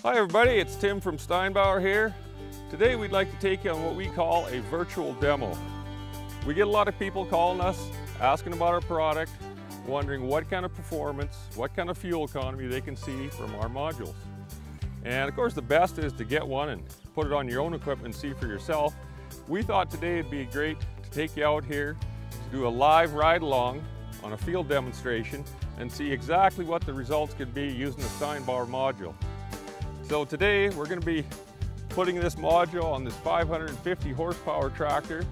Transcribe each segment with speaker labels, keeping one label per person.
Speaker 1: Hi everybody, it's Tim from Steinbauer here. Today we'd like to take you on what we call a virtual demo. We get a lot of people calling us, asking about our product, wondering what kind of performance, what kind of fuel economy they can see from our modules. And of course the best is to get one and put it on your own equipment and see for yourself. We thought today it'd be great to take you out here to do a live ride along on a field demonstration and see exactly what the results could be using the Steinbauer module. So today we're going to be putting this module on this 550 horsepower tractor.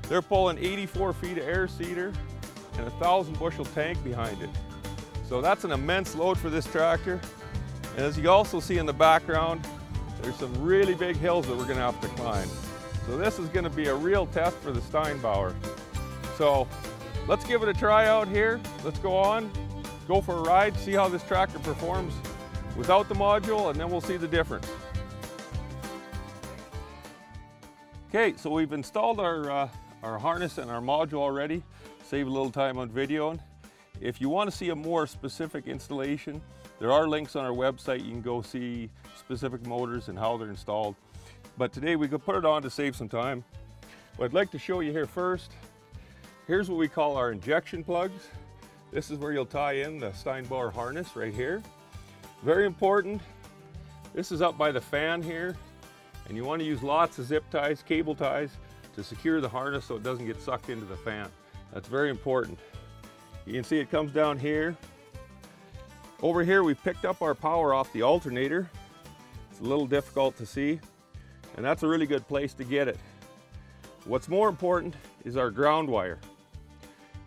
Speaker 1: They're pulling 84 feet of air seeder and a 1,000 bushel tank behind it. So that's an immense load for this tractor. And as you also see in the background, there's some really big hills that we're going to have to climb. So this is going to be a real test for the Steinbauer. So let's give it a try out here. Let's go for a ride, see how this tractor performs without the module, and then we'll see the difference. Okay, so we've installed our harness and our module already. Save a little time on videoing. If you want to see a more specific installation, there are links on our website. You can go see specific motors and how they're installed. But today we could put it on to save some time. What I'd like to show you here first, here's what we call our injection plugs. This is where you'll tie in the Steinbauer harness right here. Very important, this is up by the fan here, and you want to use lots of zip ties, cable ties, to secure the harness so it doesn't get sucked into the fan. That's very important. You can see it comes down here. Over here we've picked up our power off the alternator. It's a little difficult to see, and that's a really good place to get it. What's more important is our ground wire.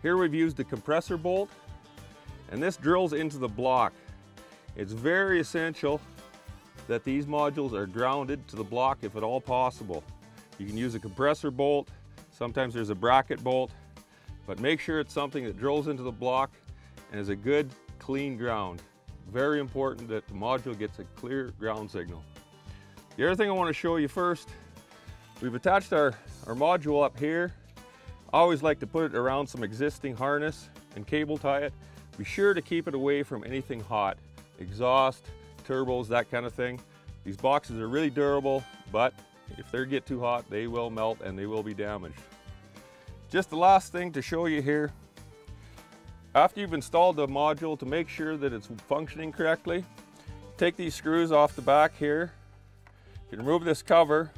Speaker 1: Here we've used the compressor bolt, and this drills into the block. It's very essential that these modules are grounded to the block if at all possible. You can use a compressor bolt, sometimes there's a bracket bolt, but make sure it's something that drills into the block and is a good, clean ground. Very important that the module gets a clear ground signal. The other thing I want to show you first, we've attached our module up here. I always like to put it around some existing harness and cable tie it. Be sure to keep it away from anything hot. Exhaust, turbos, that kind of thing. These boxes are really durable, but if they get too hot, they will melt and they will be damaged. Just the last thing to show you here, after you've installed the module, to make sure that it's functioning correctly, take these screws off the back here. You can remove this cover,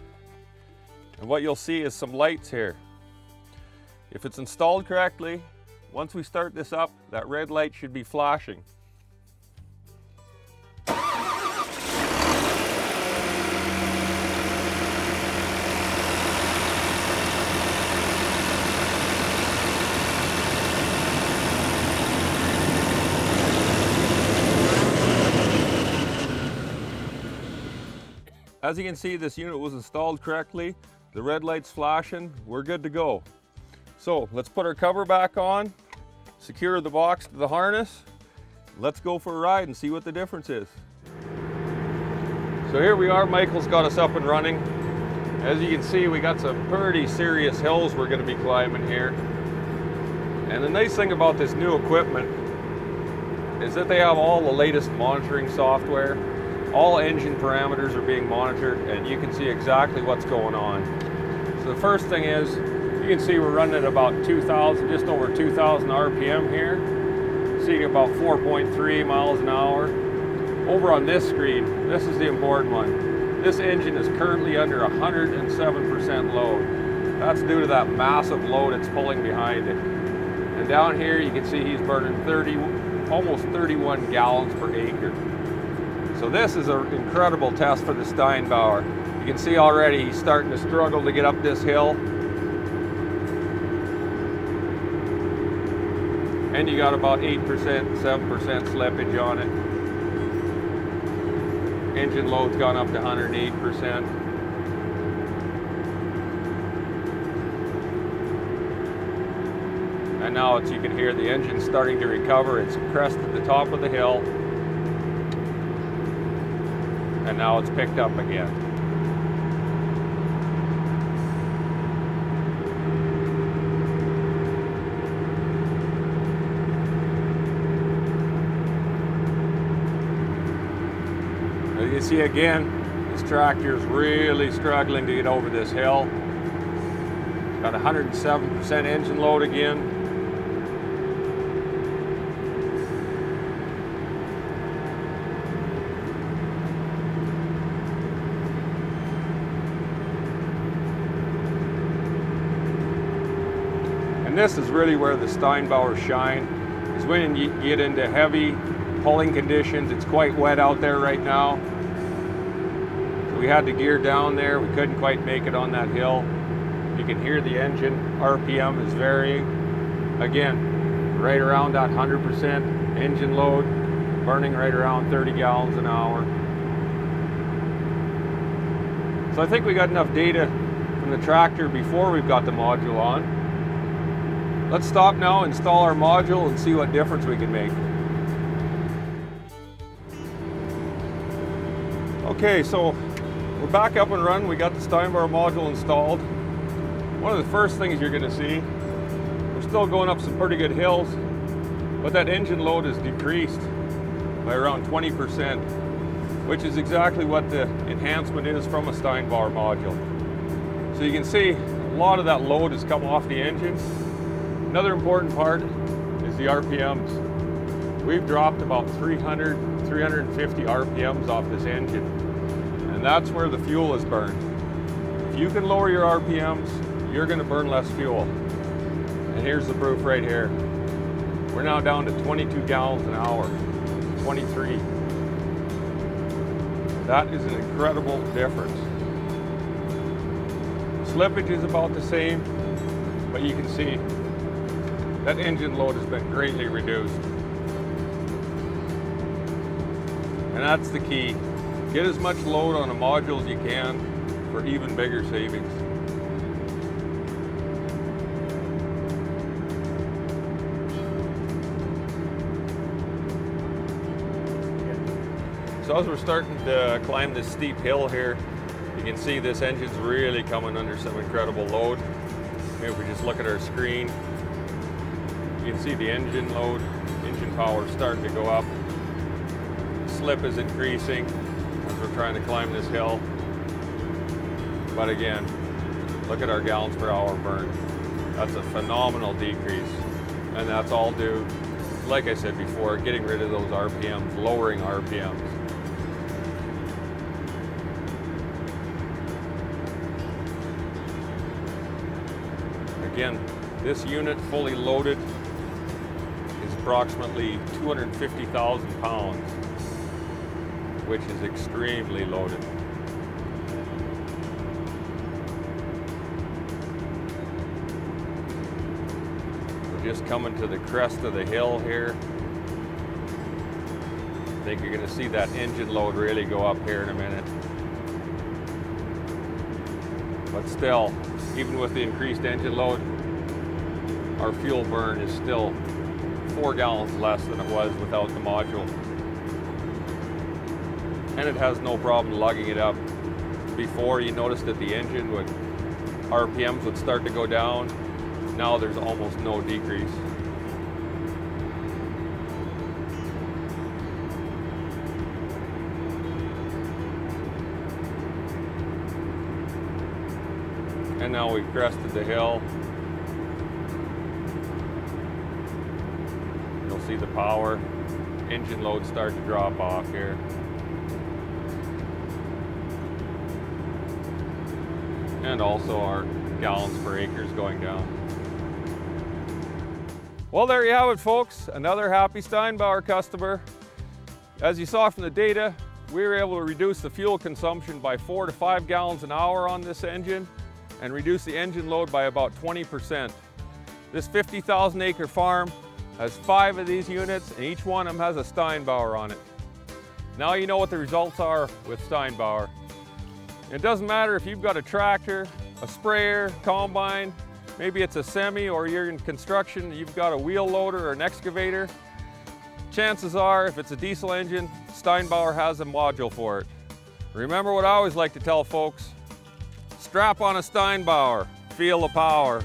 Speaker 1: and what you'll see is some lights here. If it's installed correctly, once we start this up, that red light should be flashing. As you can see, this unit was installed correctly. The red light's flashing. We're good to go. So let's put our cover back on, secure the box to the harness. Let's go for a ride and see what the difference is. So here we are, Michael's got us up and running. As you can see, we got some pretty serious hills we're going to be climbing here. And the nice thing about this new equipment is that they have all the latest monitoring software. All engine parameters are being monitored, and you can see exactly what's going on. So the first thing is, you can see we're running at about 2,000, just over 2,000 RPM here. Seeing about 4.3 miles an hour. Over on this screen, this is the important one. This engine is currently under 107% load. That's due to that massive load it's pulling behind it. And down here you can see he's burning almost 31 gallons per acre. So this is an incredible test for the Steinbauer. You can see already he's starting to struggle to get up this hill. And you got about 8%, 7% slippage on it. Engine load's gone up to 108%. And now as you can hear, the engine's starting to recover. It's crested the top of the hill. And now it's picked up again. As you see again, this tractor is really struggling to get over this hill. Got 107% engine load again. And this is really where the Steinbauer shine, is when you get into heavy pulling conditions. It's quite wet out there right now. So we had to gear down there. We couldn't quite make it on that hill. You can hear the engine RPM is varying. Again, right around that 100% engine load, burning right around 30 gallons an hour. So I think we got enough data from the tractor before we've got the module on. Let's stop now, install our module, and see what difference we can make. Okay, so we're back up and running. We got the Steinbauer module installed. One of the first things you're going to see, we're still going up some pretty good hills, but that engine load is decreased by around 20%, which is exactly what the enhancement is from a Steinbauer module. So you can see a lot of that load has come off the engine. Another important part is the RPMs. We've dropped about 300, 350 RPMs off this engine, and that's where the fuel is burned. If you can lower your RPMs, you're going to burn less fuel. And here's the proof right here. We're now down to 22 gallons an hour, 23. That is an incredible difference. Slippage is about the same, but you can see that engine load has been greatly reduced. And that's the key. Get as much load on a module as you can for even bigger savings. So as we're starting to climb this steep hill here, you can see this engine's really coming under some incredible load. Maybe if we just look at our screen, you can see the engine load, engine power starting to go up. Slip is increasing as we're trying to climb this hill. But again, look at our gallons per hour burn. That's a phenomenal decrease. And that's all due, like I said before, getting rid of those RPMs, lowering RPMs. Again, this unit fully loaded is approximately 250,000 pounds, which is extremely loaded. We're just coming to the crest of the hill here. I think you're going to see that engine load really go up here in a minute. But still, even with the increased engine load, our fuel burn is still 4 gallons less than it was without the module. And it has no problem lugging it up. Before, you noticed that the engine would, RPMs would start to go down. Now there's almost no decrease. And now we've crested the hill. You'll see the power, engine load start to drop off here. And also our gallons per acre is going down. Well, there you have it, folks. Another happy Steinbauer customer. As you saw from the data, we were able to reduce the fuel consumption by 4 to 5 gallons an hour on this engine and reduce the engine load by about 20%. This 50,000 acre farm has 5 of these units, and each one of them has a Steinbauer on it. Now you know what the results are with Steinbauer. It doesn't matter if you've got a tractor, a sprayer, combine, maybe it's a semi, or you're in construction, you've got a wheel loader or an excavator. Chances are, if it's a diesel engine, Steinbauer has a module for it. Remember what I always like to tell folks, strap on a Steinbauer, feel the power.